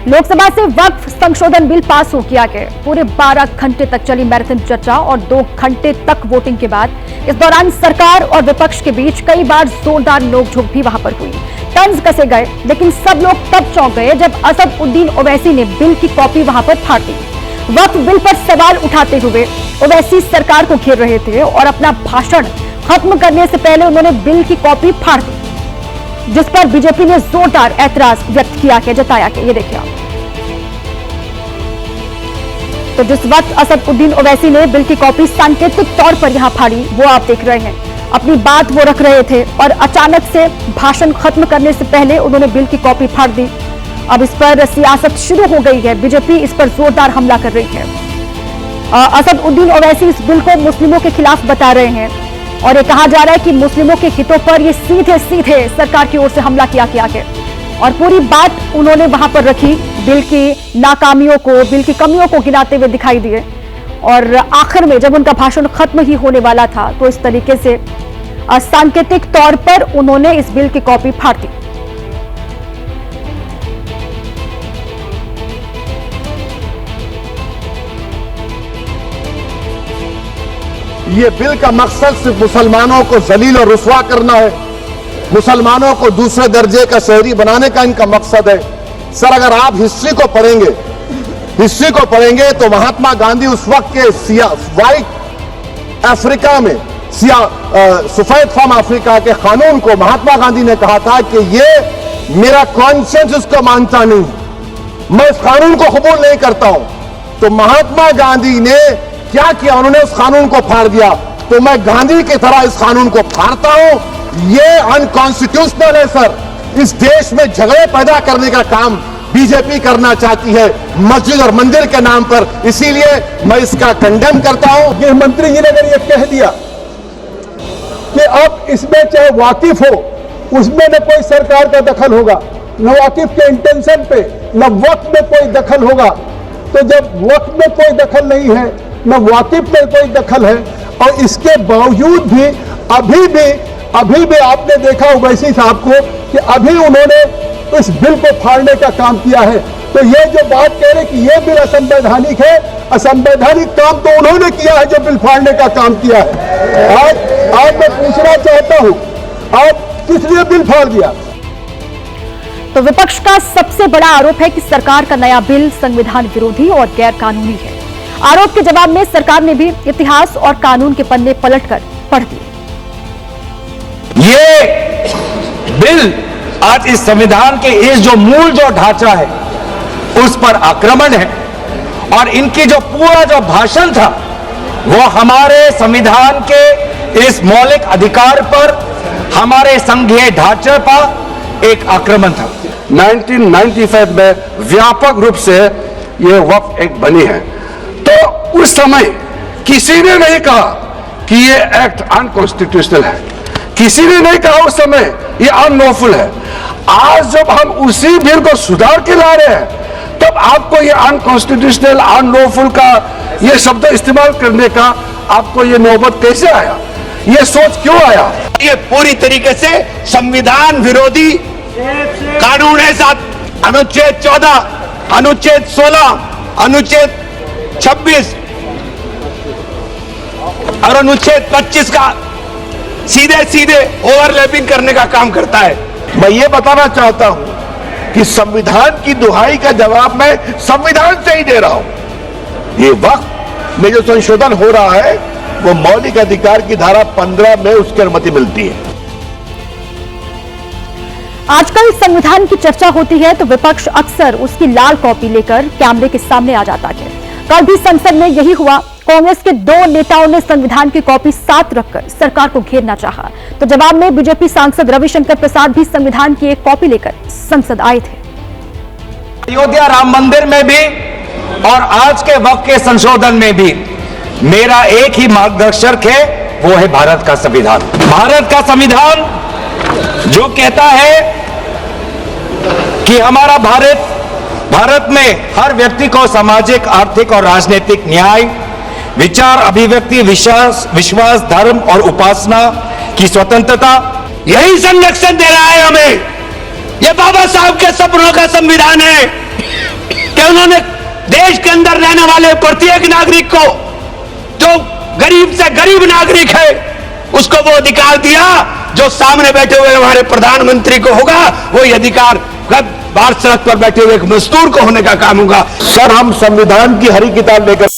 लोकसभा से वक्फ संशोधन bill pass हो किया गया। पूरे 12 घंटे तक चली मैराथन चर्चा और 2 घंटे तक वोटिंग के बाद इस दौरान सरकार और विपक्ष के बीच कई बार जोरदार नोकझोंक भी वहां पर हुई। तंज कसे गए, लेकिन सब लोग तब चौंक गए जब असदुद्दीन ओवैसी ने बिल की कॉपी वहां पर फाड़ दी। वक्फ बिल पर सवाल उठाते हुए ओवैसी सरकार को घेर रहे थे और अपना भाषण खत्म करने से पहले उन्होंने बिल की कॉपी फाड़ दी, जिस पर बीजेपी ने जोरदार ऐतराज व्यक्त किया है, जताया है। ये देखिए आप। तो जिस वक्त असदुद्दीन ओवैसी ने बिल की कॉपी सांकेतिक तौर पर यहां फाड़ी, वो आप देख रहे हैं। अपनी बात वो रख रहे थे और अचानक से भाषण खत्म करने से पहले उन्होंने बिल की कॉपी फाड़ दी। अब इस पर सियासत शुरू हो गई है। बीजेपी इस पर जोरदार हमला कर रही है। असदुद्दीन ओवैसी इस बिल को मुस्लिमों के खिलाफ बता रहे हैं और ये कहा जा रहा है कि मुस्लिमों के हितों पर ये सीधे सीधे सरकार की ओर से हमला किया गया है। और पूरी बात उन्होंने वहां पर रखी, बिल की नाकामियों को, बिल की कमियों को गिनाते हुए दिखाई दिए। और आखिर में जब उनका भाषण खत्म ही होने वाला था तो इस तरीके से सांकेतिक तौर पर उन्होंने इस बिल की कॉपी फाड़ दी। ये बिल का मकसद सिर्फ मुसलमानों को जलील और रुस्वा करना है, मुसलमानों को दूसरे दर्जे का शहरी बनाने का इनका मकसद है। सर, अगर आप हिस्ट्री को पढ़ेंगे तो महात्मा गांधी उस वक्त के व्हाइट अफ्रीका में सफेद फार्म अफ्रीका के कानून को महात्मा गांधी ने कहा था कि ये मेरा कॉन्शियंस इसको मानता नहीं, मैं इस कानून को कबूल नहीं करता हूं। तो महात्मा गांधी ने क्या किया, उन्होंने उस कानून को फाड़ दिया। तो मैं गांधी की तरह इस कानून को फाड़ता हूं। ये अनकॉन्स्टिट्यूशनल है सर। इस देश में झगड़े पैदा करने का काम बीजेपी करना चाहती है मस्जिद और मंदिर के नाम पर, इसीलिए मैं इसका कंडेम करता हूं। गृह मंत्री जी ने अगर ये कह दिया कि अब इसमें चाहे वाकिफ हो, उसमें न कोई सरकार का दखल होगा, न वाकिफ के इंटेंशन पे, न वक्त में कोई दखल होगा। तो जब वक्त में कोई दखल नहीं है, न वाकिफ में कोई दखल है, और इसके बावजूद भी अभी भी आपने देखा ओवैसी साहब को कि अभी उन्होंने इस बिल को फाड़ने का काम किया है। तो ये जो बात कह रहे कि ये बिल असंवैधानिक है, असंवैधानिक काम तो उन्होंने किया है जो बिल फाड़ने का काम किया है। आज मैं पूछना चाहता हूं, आज किस लिए बिल फाड़ दिया? तो विपक्ष का सबसे बड़ा आरोप है कि सरकार का नया बिल संविधान विरोधी और गैर कानूनी है। आरोप के जवाब में सरकार ने भी इतिहास और कानून के पन्ने पलटकर पढ़ दिए। ये बिल आज इस संविधान के इस जो मूल जो ढांचा है उस पर आक्रमण है, और इनकी जो पूरा जो भाषण था वो हमारे संविधान के इस मौलिक अधिकार पर, हमारे संघीय ढांचे पर एक आक्रमण था। 1995 में व्यापक रूप से ये वक्फ एक्ट बनी है, तो उस समय किसी ने नहीं कहा कि ये एक्ट अनकॉन्स्टिट्यूशनल है, किसी ने नहीं कहा उस समय ये अनलॉफुल है। आज जब हम उसी बिल को सुधार के ला रहे हैं, तब आपको ये अनकॉन्स्टिट्यूशनल, अनलॉफुल का ये शब्द इस्तेमाल करने का आपको ये नौबत कैसे आया, ये सोच क्यों आया? ये पूरी तरीके से संविधान विरोधी कानून है। साथ अनुच्छेद 14, अनुच्छेद 16, अनुच्छेद 26 और अनुच्छेद 25 का सीधे सीधे ओवरलैपिंग करने का काम करता है। मैं ये बताना चाहता हूं कि संविधान की दुहाई का जवाब मैं संविधान से ही दे रहा हूं। ये वक्त में जो संशोधन हो रहा है वो मौलिक अधिकार की धारा 15 में उसकी अनुमति मिलती है। आजकल संविधान की चर्चा होती है तो विपक्ष अक्सर उसकी लाल कॉपी लेकर कैमरे के सामने आ जाता है। कल भी संसद में यही हुआ। कांग्रेस के 2 नेताओं ने संविधान की कॉपी साथ रखकर सरकार को घेरना चाहा, तो जवाब में बीजेपी सांसद रविशंकर प्रसाद भी संविधान की एक कॉपी लेकर संसद आए थे। अयोध्या राम मंदिर में भी और आज के वक्त के संशोधन में भी मेरा एक ही मार्गदर्शक है, वो है भारत का संविधान। भारत का संविधान जो कहता है कि हमारा भारत में हर व्यक्ति को सामाजिक, आर्थिक और राजनीतिक न्याय, विचार अभिव्यक्ति, विश्वास, धर्म और उपासना की स्वतंत्रता, यही संरक्षण दे रहा है हमें। यह बाबा साहब के सपनों का संविधान है। उन्होंने देश के अंदर रहने वाले प्रत्येक नागरिक को, जो गरीब से गरीब नागरिक है, उसको वो अधिकार दिया जो सामने बैठे हुए हमारे प्रधानमंत्री को होगा। वही अधिकार बाहर सड़क पर बैठे हुए एक मजदूर को होने का काम होगा। सर, हम संविधान की हरी किताब लेकर